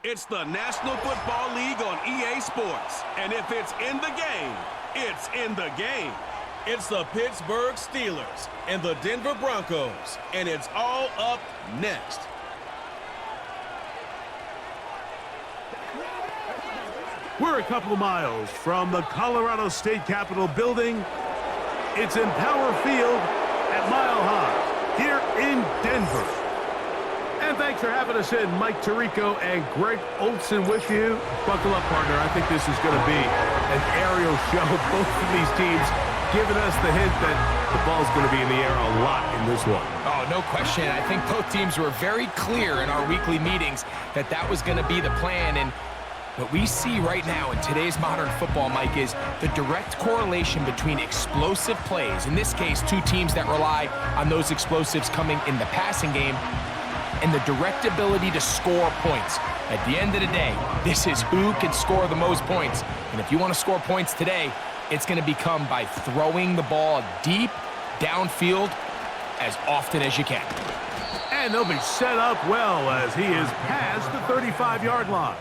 It's the National Football League on EA Sports. And if it's in the game, it's in the game. It's the Pittsburgh Steelers and the Denver Broncos. And it's all up next. We're a couple of miles from the Colorado State Capitol building. It's in Power Field at Mile High here in Denver. And thanks for having us in. Mike Tirico and Greg Olson with you. Buckle up, partner. I think this is going to be an aerial show. Both of these teams giving us the hint that the ball's going to be in the air a lot in this one. Oh, no question. I think both teams were very clear in our weekly meetings that that was going to be the plan. And what we see right now in today's modern football, Mike, is the direct correlation between explosive plays, in this case, two teams that rely on those explosives coming in the passing game, and the direct ability to score points. At the end of the day, this is who can score the most points. And if you want to score points today, it's going to become by throwing the ball deep downfield as often as you can. And they'll be set up well as he is past the 35-yard line.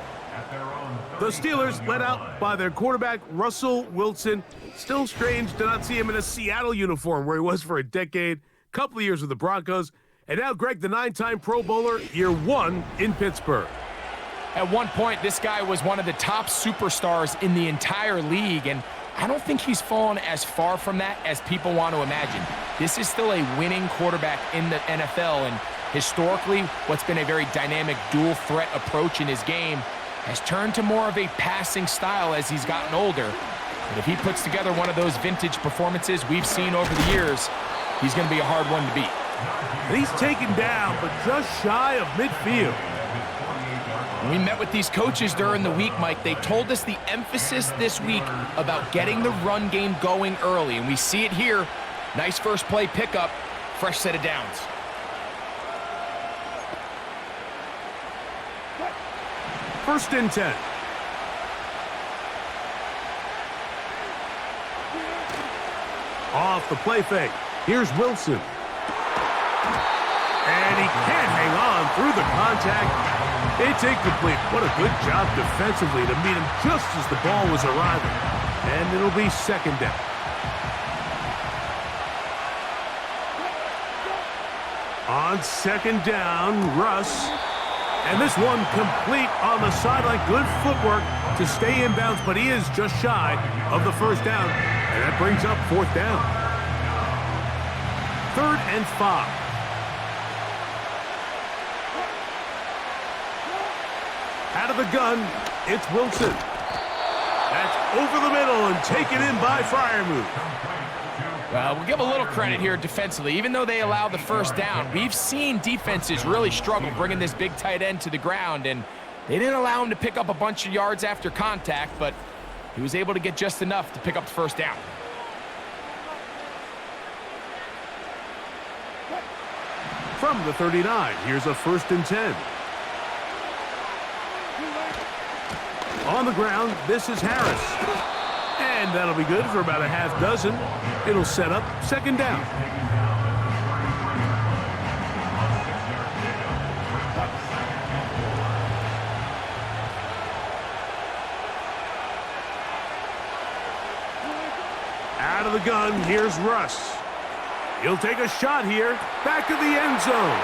The Steelers led out by their quarterback, Russell Wilson. Still strange to not see him in a Seattle uniform where he was for a decade, couple of years with the Broncos. And now Greg, the 9-time Pro Bowler, year one in Pittsburgh. At one point, this guy was one of the top superstars in the entire league, and I don't think he's fallen as far from that as people want to imagine. This is still a winning quarterback in the NFL, and historically, what's been a very dynamic dual-threat approach in his game has turned to more of a passing style as he's gotten older. And if he puts together one of those vintage performances we've seen over the years, he's going to be a hard one to beat. And he's taken down, but just shy of midfield. When we met with these coaches during the week, Mike, they told us the emphasis this week about getting the run game going early, and we see it here. Nice first play pickup, fresh set of downs. First and 10. Off the play fake. Here's Wilson. And he can't hang on through the contact. It's incomplete. What a good job defensively to meet him just as the ball was arriving. And it'll be second down. On second down, Russ. And this one complete on the sideline. Good footwork to stay in bounds, but he is just shy of the first down. And that brings up fourth down. 3rd and 5. Out of the gun, it's Wilson. That's over the middle and taken in by Freiermuth. Well, we'll give a little credit here defensively. Even though they allowed the first down, we've seen defenses really struggle bringing this big tight end to the ground, and they didn't allow him to pick up a bunch of yards after contact, but he was able to get just enough to pick up the first down. From the 39, here's a 1st and 10. On the ground, this is Harris. And that'll be good for about a half dozen. It'll set up second down. Out of the gun, here's Russ. He'll take a shot here, back of the end zone.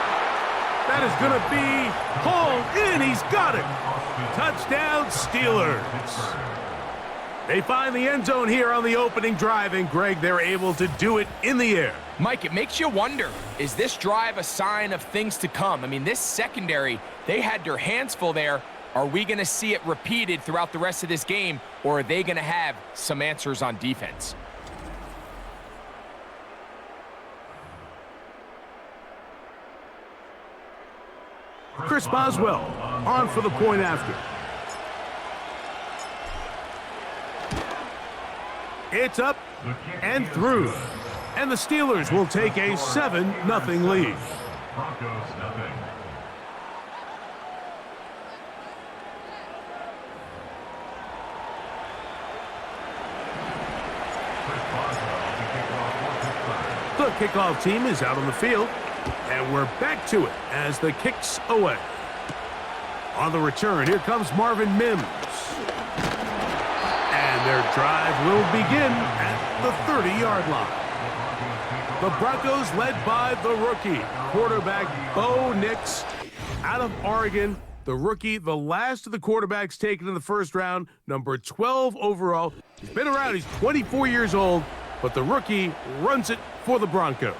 That is going to be hauled in. He's got it. Touchdown, Steelers. They find the end zone here on the opening drive, and Greg, they're able to do it in the air. Mike, it makes you wonder, is this drive a sign of things to come? I mean, this secondary, they had their hands full there. Are we going to see it repeated throughout the rest of this game, or are they going to have some answers on defense? Chris Boswell on for the point after. It's up and through. And the Steelers will take a 7-0 lead. Broncos, nothing. The kickoff team is out on the field, and we're back to it as the kick's away. On the return, here comes Marvin Mims. And their drive will begin at the 30-yard line. The Broncos led by the rookie, quarterback Bo Nix out of Oregon. The rookie, the last of the quarterbacks taken in the first round, number 12 overall. He's been around, he's 24 years old, but the rookie runs it for the Broncos.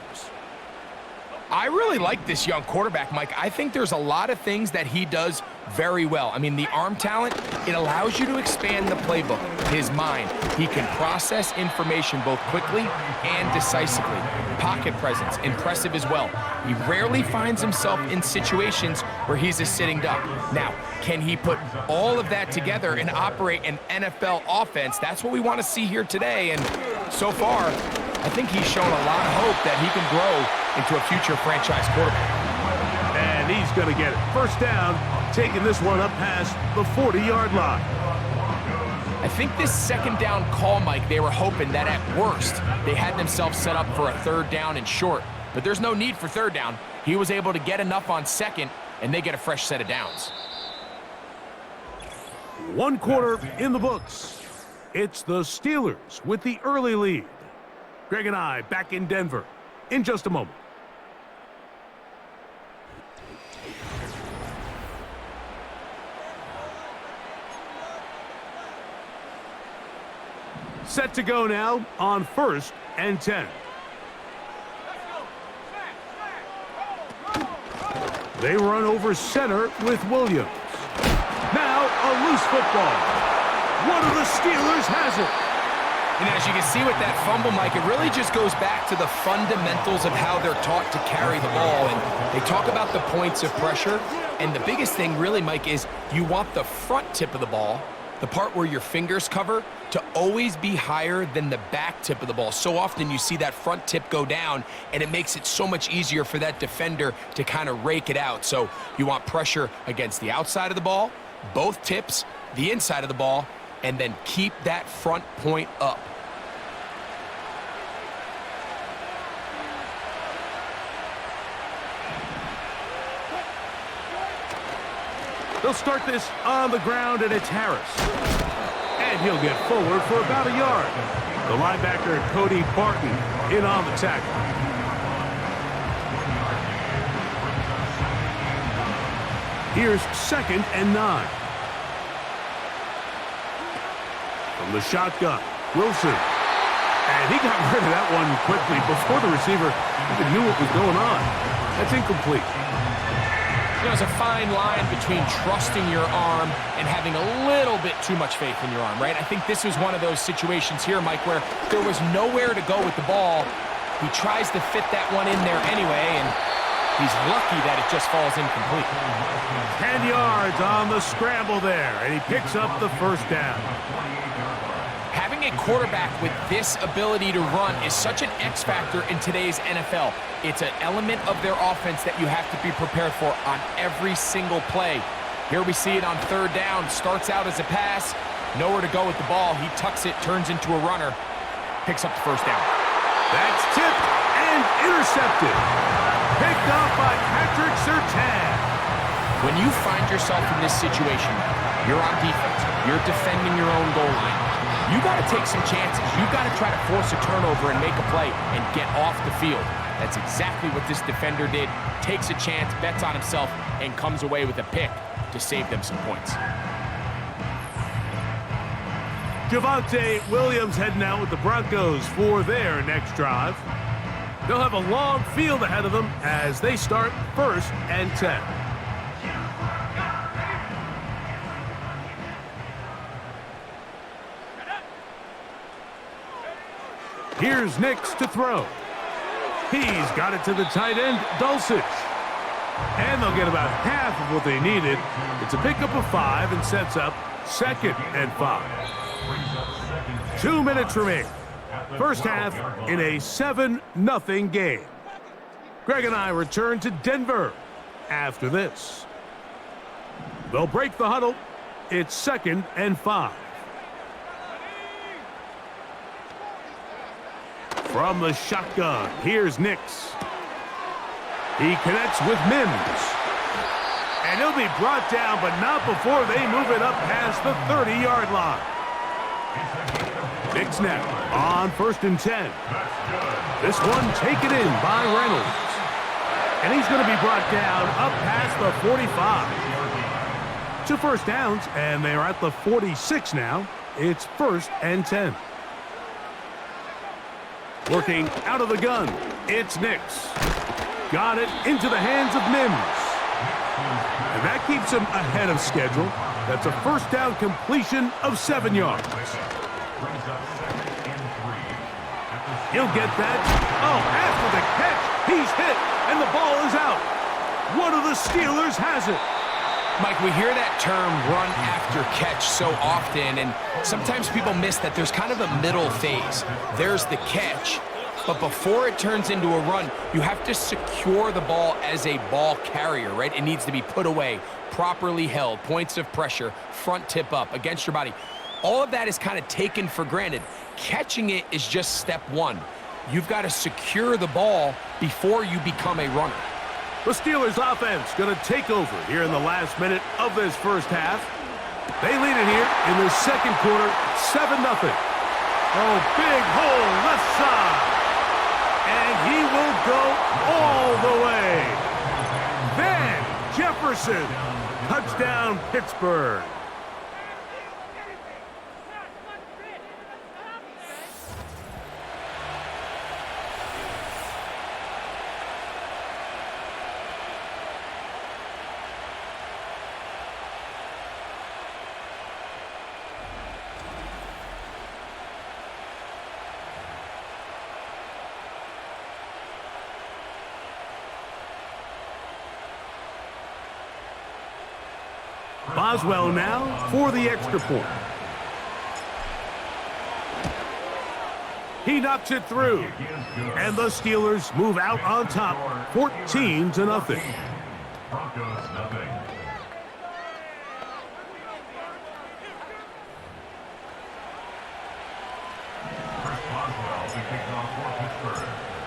I really like this young quarterback, Mike. I think there's a lot of things that he does very well. I mean, the arm talent, it allows you to expand the playbook, his mind. He can process information both quickly and decisively. Pocket presence, impressive as well. He rarely finds himself in situations where he's a sitting duck. Now, can he put all of that together and operate an NFL offense? That's what we want to see here today, and so far, I think he's shown a lot of hope that he can grow into a future franchise quarterback. And he's going to get it. First down, taking this one up past the 40-yard line. I think this second down call, Mike, they were hoping that at worst, they had themselves set up for a third down and short. But there's no need for third down. He was able to get enough on second, and they get a fresh set of downs. 1 quarter in the books. It's the Steelers with the early lead. Greg and I back in Denver in just a moment. Set to go now on 1st and 10. They run over center with Williams. Now a loose football. One of the Steelers has it. And as you can see with that fumble, Mike, it really just goes back to the fundamentals of how they're taught to carry the ball. And they talk about the points of pressure. And the biggest thing really, Mike, is you want the front tip of the ball, the part where your fingers cover, to always be higher than the back tip of the ball. So often you see that front tip go down, and it makes it so much easier for that defender to kind of rake it out. So you want pressure against the outside of the ball, both tips, the inside of the ball, and then keep that front point up. They'll start this on the ground, and it's Harris. And he'll get forward for about a yard. The linebacker, Cody Barton, in on the tackle. Here's 2nd and 9. From the shotgun, Wilson. And he got rid of that one quickly before the receiver even knew what was going on. That's incomplete. You know, there's a fine line between trusting your arm and having a little bit too much faith in your arm, right? I think this was one of those situations here, Mike, where there was nowhere to go with the ball. He tries to fit that one in there anyway, and he's lucky that it just falls incomplete. 10 yards on the scramble there, and he picks up the first down. Having a quarterback with this ability to run is such an X factor in today's NFL. It's an element of their offense that you have to be prepared for on every single play. Here we see it on 3rd down. Starts out as a pass. Nowhere to go with the ball. He tucks it, turns into a runner. Picks up the first down. That's tipped and intercepted. Picked up by Patrick Surtain. When you find yourself in this situation, you're on defense. You're defending your own goal line. You got to take some chances. You got to try to force a turnover and make a play and get off the field. That's exactly what this defender did. Takes a chance, bets on himself, and comes away with a pick to save them some points. Javonte Williams heading out with the Broncos for their next drive. They'll have a long field ahead of them as they start 1st and 10. Here's Nix to throw. He's got it to the tight end, Dulcich. And they'll get about half of what they needed. It's a pickup of 5 and sets up 2nd and 5. 2 minutes remaining. First half in a 7-0 game. Greg and I return to Denver after this. They'll break the huddle. It's 2nd and 5. From the shotgun, here's Nix. He connects with Mims. And he'll be brought down, but not before they move it up past the 30-yard line. Big snap on 1st and 10. This one taken in by Reynolds. And he's going to be brought down up past the 45. 2 first downs, and they're at the 46 now. It's 1st and 10. Working out of the gun, it's Nix. Got it into the hands of Mims. And that keeps him ahead of schedule. That's a 1st down completion of 7 yards. He'll get that. Oh, after the catch, he's hit, and the ball is out. One of the Steelers has it. Mike, we hear that term run after catch so often, and sometimes people miss that there's kind of a middle phase. There's the catch, but before it turns into a run, you have to secure the ball as a ball carrier, right? It needs to be put away, properly held, points of pressure, front tip up against your body. All of that is kind of taken for granted. Catching it is just step one. You've got to secure the ball before you become a runner. The Steelers offense going to take over here in the last minute of this first half. They lead it here in the second quarter, 7-0. Oh, big hole left side. And he will go all the way. Then Jefferson, touchdown Pittsburgh. Boswell now for the extra point. He knocks it through. And the Steelers move out on top, 14-0. Broncos, nothing.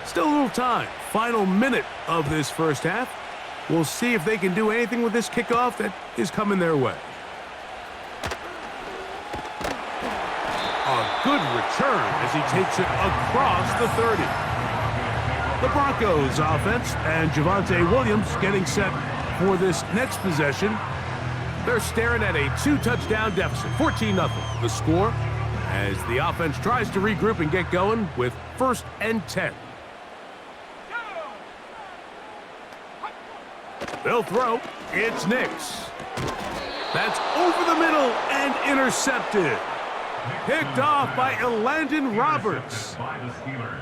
Still a little time. Final minute of this first half. We'll see if they can do anything with this kickoff that is coming their way. A good return as he takes it across the 30. The Broncos offense and Javonte Williams getting set for this next possession. They're staring at a 2-touchdown deficit, 14-0. The score as the offense tries to regroup and get going with 1st and 10. They'll throw. It's Nix. That's over the middle and intercepted. Picked off by Elandon Roberts. By the Steelers.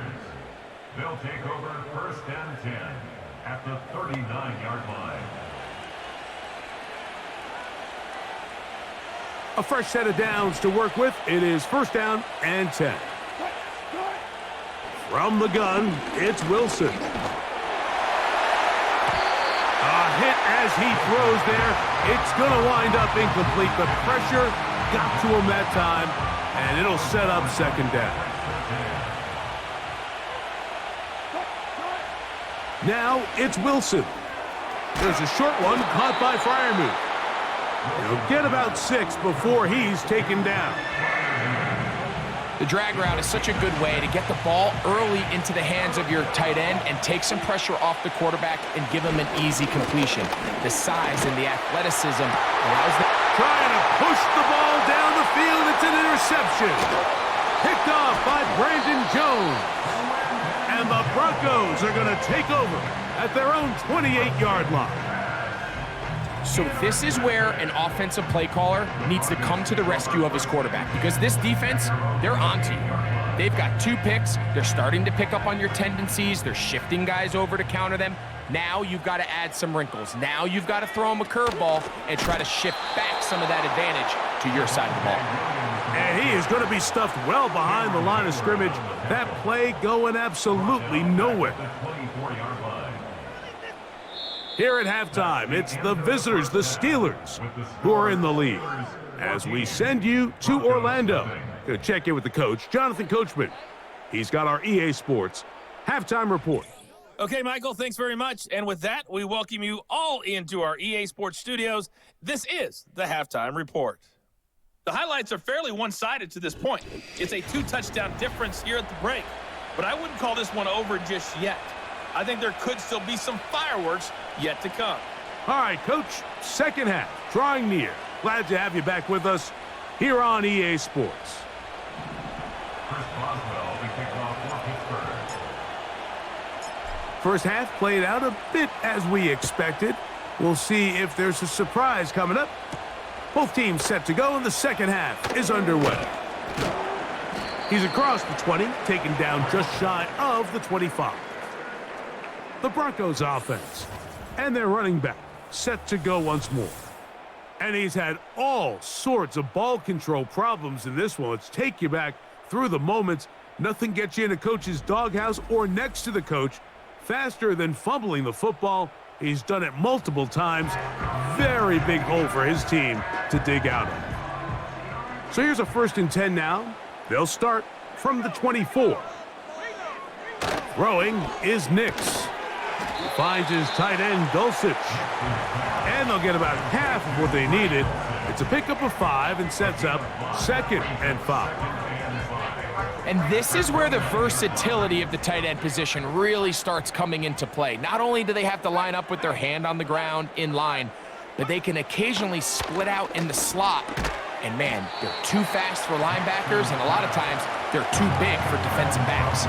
They'll take over 1st and 10 at the 39-yard line. A fresh set of downs to work with. It is 1st down and 10. From the gun, it's Wilson. A hit as he throws there. It's going to wind up incomplete. The pressure got to him that time, and it'll set up 2nd down. Now it's Wilson. There's a short one caught by Freiermuth. He'll get about 6 before he's taken down. The drag route is such a good way to get the ball early into the hands of your tight end and take some pressure off the quarterback and give him an easy completion. The size and the athleticism allows them. Trying to push the ball down the field. It's an interception. Picked off by Brandon Jones. And the Broncos are going to take over at their own 28-yard line. So this is where an offensive play caller needs to come to the rescue of his quarterback, because this defense, they're onto you. They've got 2 picks. They're starting to pick up on your tendencies. They're shifting guys over to counter them. Now you've got to add some wrinkles. Now you've got to throw them a curveball and try to shift back some of that advantage to your side of the ball. And he is going to be stuffed well behind the line of scrimmage. That play going absolutely nowhere. Here at halftime, it's the visitors, the Steelers, who are in the lead. As we send you to Orlando to check in with the coach, Jonathan Coachman. He's got our EA Sports halftime report. Okay, Michael, thanks very much. And with that, we welcome you all into our EA Sports studios. This is the Halftime Report. The highlights are fairly one-sided to this point. It's a 2-touchdown difference here at the break, but I wouldn't call this one over just yet. I think there could still be some fireworks yet to come. All right, Coach, second half, drawing near. Glad to have you back with us here on EA Sports. Chris Boswell to kick off for Pittsburgh. First half played out a bit as we expected. We'll see if there's a surprise coming up. Both teams set to go, and the second half is underway. He's across the 20, taken down just shy of the 25. The Broncos offense and their running back set to go once more. And he's had all sorts of ball control problems in this one. Let's take you back through the moments. Nothing gets you in a coach's doghouse or next to the coach faster than fumbling the football. He's done it multiple times. Very big hole for his team to dig out of. So here's a 1st and 10 now. They'll start from the 24. Throwing is Nix. Finds his tight end, Dulcich. And they'll get about half of what they needed. It's a pickup of 5 and sets up 2nd and 5. And this is where the versatility of the tight end position really starts coming into play. Not only do they have to line up with their hand on the ground in line, but they can occasionally split out in the slot. And man, they're too fast for linebackers, and a lot of times they're too big for defensive backs.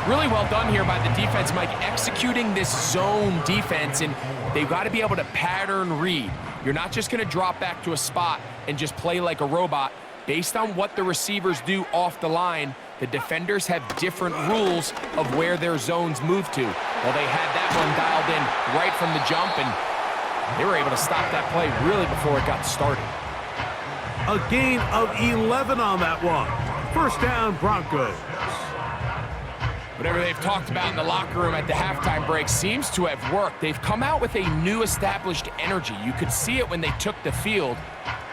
Really well done here by the defense, Mike, executing this zone defense, and they've got to be able to pattern read. You're not just going to drop back to a spot and just play like a robot. Based on what the receivers do off the line, the defenders have different rules of where their zones move to. Well, they had that one dialed in right from the jump, and they were able to stop that play really before it got started. A gain of 11 on that one. First down, Broncos. Whatever they've talked about in the locker room at the halftime break seems to have worked. They've come out with a new established energy. You could see it when they took the field.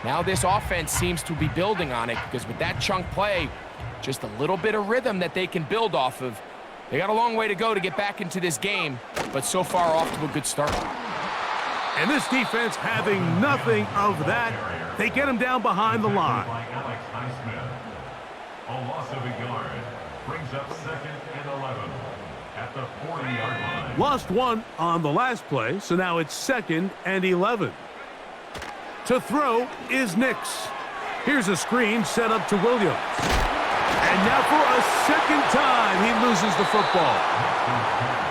Now this offense seems to be building on it, because with that chunk play, just a little bit of rhythm that they can build off of. They got a long way to go to get back into this game, but so far off to a good start. And this defense having nothing of that. They get him down behind the line. A loss of a yard brings up 2nd and 11 at the 40-yard line. Lost 1 on the last play, so now it's 2nd and 11. To throw is Nix. Here's a screen set up to Williams. And now for a 2nd time, he loses the football.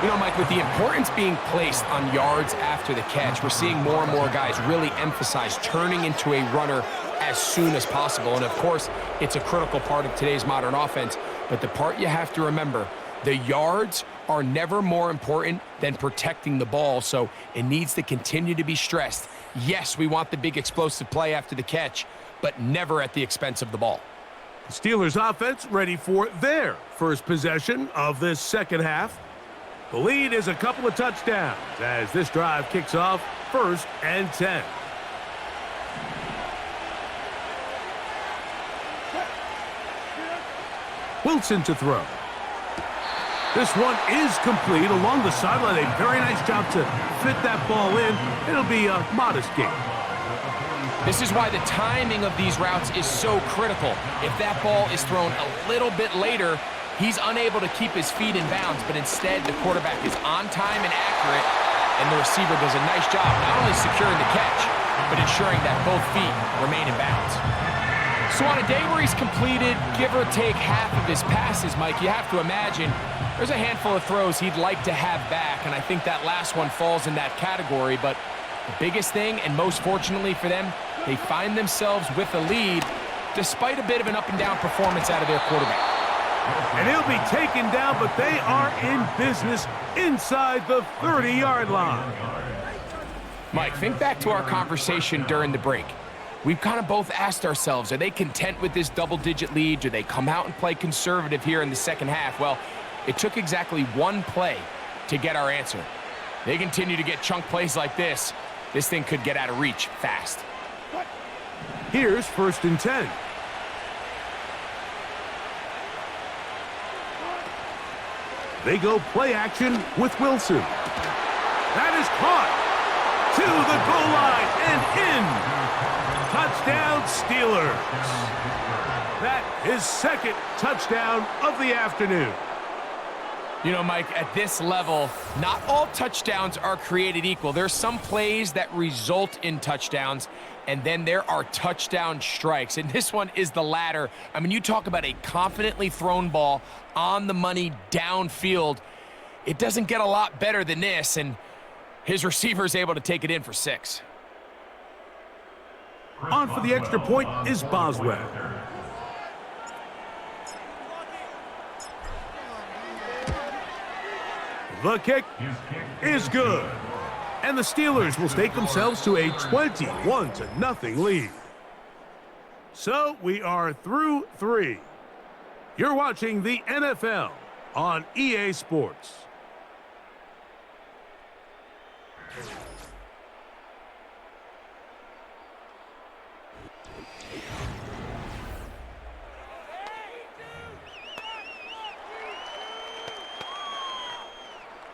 You know, Mike, with the importance being placed on yards after the catch, we're seeing more and more guys really emphasize turning into a runner as soon as possible. And of course, it's a critical part of today's modern offense. But the part you have to remember, the yards are never more important than protecting the ball. So it needs to continue to be stressed. Yes, we want the big explosive play after the catch, but never at the expense of the ball. The Steelers offense ready for their first possession of this second half. The lead is a couple of touchdowns as this drive kicks off 1st and 10. Wilson to throw. This one is complete along the sideline. A very nice job to fit that ball in. It'll be a modest gain. This is why the timing of these routes is so critical. If that ball is thrown a little bit later, he's unable to keep his feet in bounds, but instead the quarterback is on time and accurate, and the receiver does a nice job not only securing the catch, but ensuring that both feet remain in bounds. So on a day where he's completed, give or take half of his passes, Mike, you have to imagine there's a handful of throws he'd like to have back, and I think that last one falls in that category. But the biggest thing, and most fortunately for them, they find themselves with a lead despite a bit of an up-and-down performance out of their quarterback. And he'll be taken down, but they are in business inside the 30-yard line. Mike, think back to our conversation during the break. We've kind of both asked ourselves, are they content with this double-digit lead? Do they come out and play conservative here in the second half? Well, it took exactly one play to get our answer. They continue to get chunk plays like this. This thing could get out of reach fast. Here's 1st and 10. They go play action with Wilson. That is caught to the goal line and in. Touchdown, Steelers. That is second touchdown of the afternoon. You know, Mike, at this level, not all touchdowns are created equal. There's some plays that result in touchdowns, and then there are touchdown strikes. And this one is the latter. I mean, you talk about a confidently thrown ball on the money downfield. It doesn't get a lot better than this, and his receiver is able to take it in for 6. On for the extra point is Boswell. The kick is good. And the Steelers will stake themselves to a 21-0 lead. So we are through 3. You're watching the NFL on EA Sports.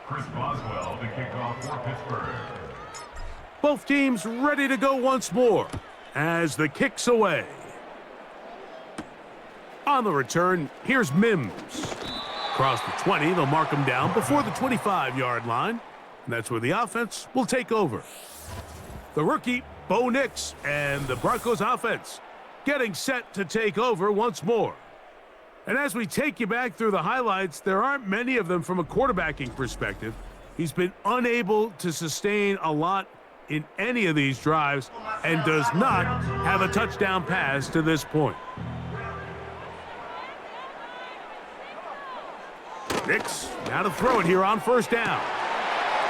Chris Boswell to kick off for Pittsburgh. Both teams ready to go once more as the kick's away. On the return, here's Mims. Across the 20, they'll mark him down before the 25-yard line. And that's where the offense will take over. The rookie, Bo Nix, and the Broncos offense getting set to take over once more. And as we take you back through the highlights, there aren't many of them from a quarterbacking perspective. He's been unable to sustain a lot in any of these drives and does not have a touchdown pass to this point. Nix now to throw it here on first down.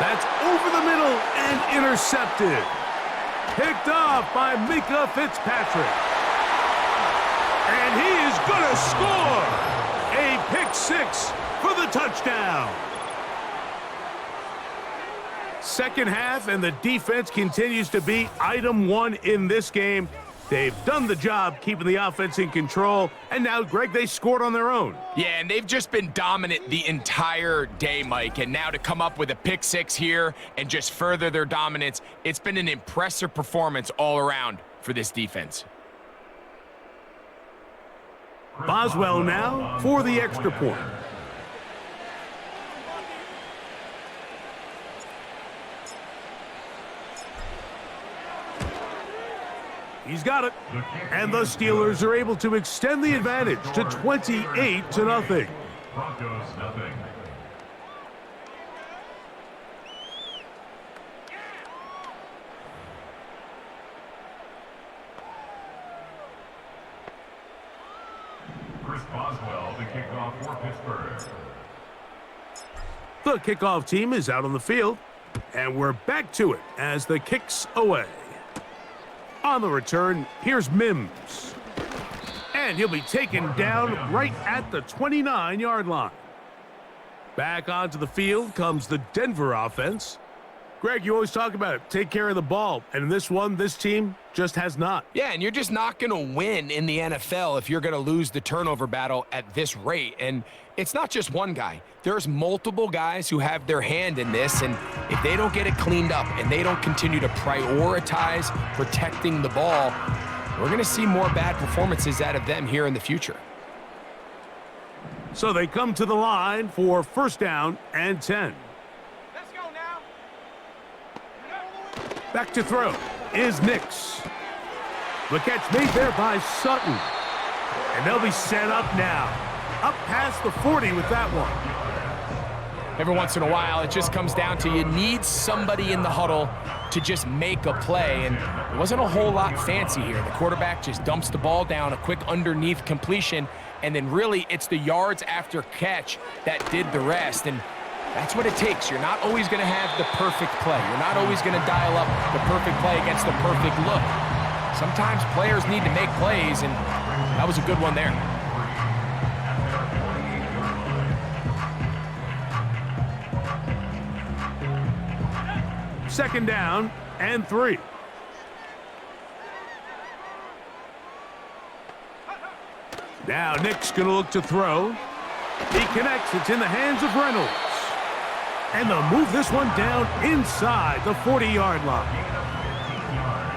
That's over the middle and intercepted. Picked off by Mika Fitzpatrick. And he is going to score a pick-6 for the touchdown. Second half, and the defense continues to be item 1 in this game. They've done the job keeping the offense in control, and now, Greg, they scored on their own. Yeah, and they've just been dominant the entire day, Mike, and now to come up with a pick-6 here and just further their dominance, it's been an impressive performance all around for this defense. Boswell now for the extra point. He's got it. And the Steelers are able to extend the advantage to 28-0. Broncos nothing. Chris Boswell to kick off for Pittsburgh. The kickoff team is out on the field, and we're back to it as the kick's away. On the return, here's Mims. And he'll be taken down right at the 29-yard line. Back onto the field comes the Denver offense. Greg, you always talk about it. Take care of the ball. And in this one, this team just has not. Yeah, and you're just not going to win in the NFL if you're going to lose the turnover battle at this rate. And it's not just one guy. There's multiple guys who have their hand in this, and if they don't get it cleaned up and they don't continue to prioritize protecting the ball, we're going to see more bad performances out of them here in the future. So they come to the line for first down and 10. Let's go now. Back to throw is Nix. The catch made there by Sutton. And they'll be set up now. Up past the 40 with that one. Every once in a while, it just comes down to you need somebody in the huddle to just make a play, and it wasn't a whole lot fancy here. The quarterback just dumps the ball down, a quick underneath completion, and then really it's the yards after catch that did the rest, and that's what it takes. You're not always going to have the perfect play. You're not always going to dial up the perfect play against the perfect look. Sometimes players need to make plays, and that was a good one there. Second down and 3. Now Nick's going to look to throw. He connects. It's in the hands of Reynolds. And they'll move this one down inside the 40-yard line.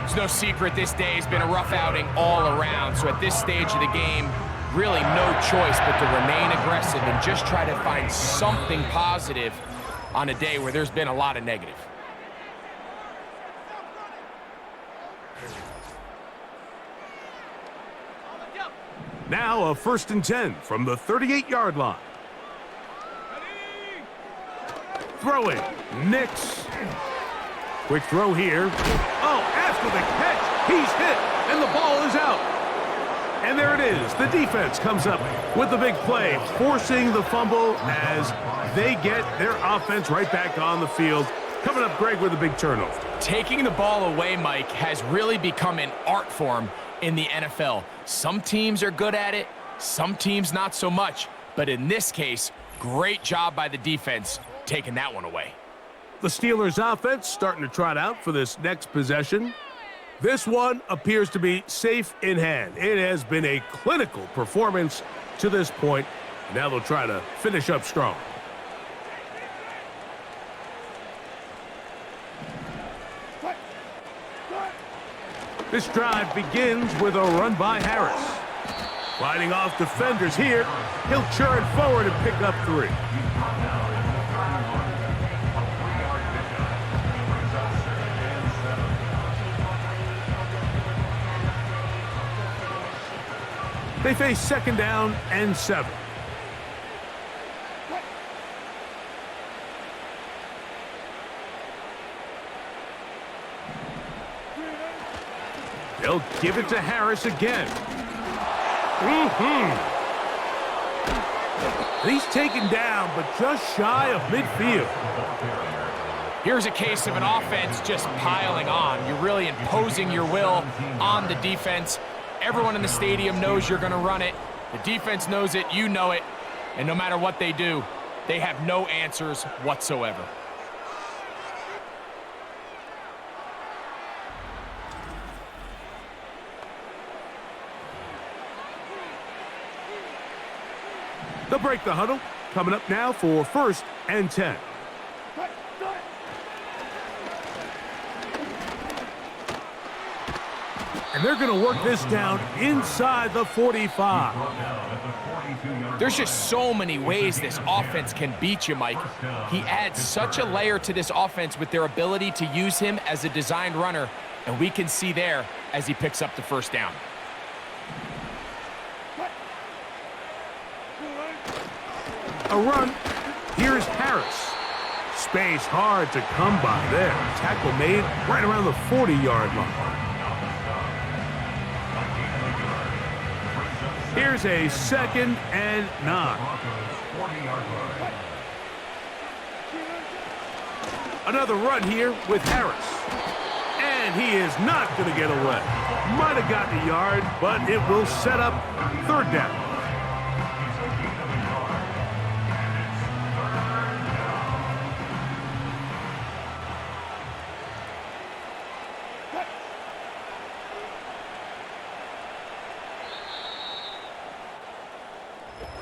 It's no secret this day has been a rough outing all around. So at this stage of the game, really no choice but to remain aggressive and just try to find something positive on a day where there's been a lot of negative. Now a 1st and 10 from the 38-yard line. Throw it. Nix. Quick throw here. Oh, after the catch, he's hit, and the ball is out. And there it is. The defense comes up with the big play, forcing the fumble as they get their offense right back on the field. Coming up, Greg, with a big turnover. Taking the ball away, Mike, has really become an art form in the NFL. Some teams are good at it, some teams not so much. But in this case, great job by the defense taking that one away. The Steelers offense starting to trot out for this next possession. This one appears to be safe in hand. It has been a clinical performance to this point. Now they'll try to finish up strong. This drive begins with a run by Harris. Fighting off defenders here. He'll churn forward and pick up 3. They face 2nd down and 7. They'll give it to Harris again. He's taken down, but just shy of midfield. Here's a case of an offense just piling on. You're really imposing your will on the defense. Everyone in the stadium knows you're going to run it. The defense knows it, you know it. And no matter what they do, they have no answers whatsoever. They'll break the huddle. Coming up now for 1st and 10. And they're going to work this down inside the 45. There's just so many ways this offense can beat you, Mike. He adds such a layer to this offense with their ability to use him as a designed runner, and we can see there as he picks up the 1st down. A run. Here's Harris. Space hard to come by there. Tackle made right around the 40-yard line. Here's a 2nd and 9. Another run here with Harris. And he is not going to get away. Might have gotten a yard, but it will set up 3rd down.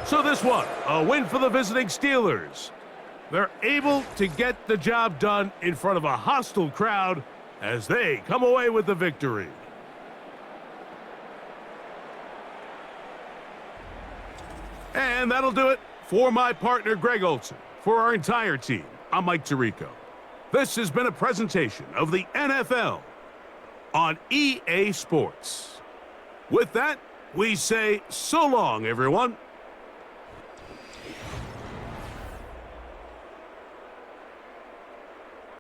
So this one, a win for the visiting Steelers. They're able to get the job done in front of a hostile crowd as they come away with the victory. And that'll do it for my partner, Greg Olson. For our entire team, I'm Mike Tirico. This has been a presentation of the NFL on EA Sports. With that, we say so long, everyone.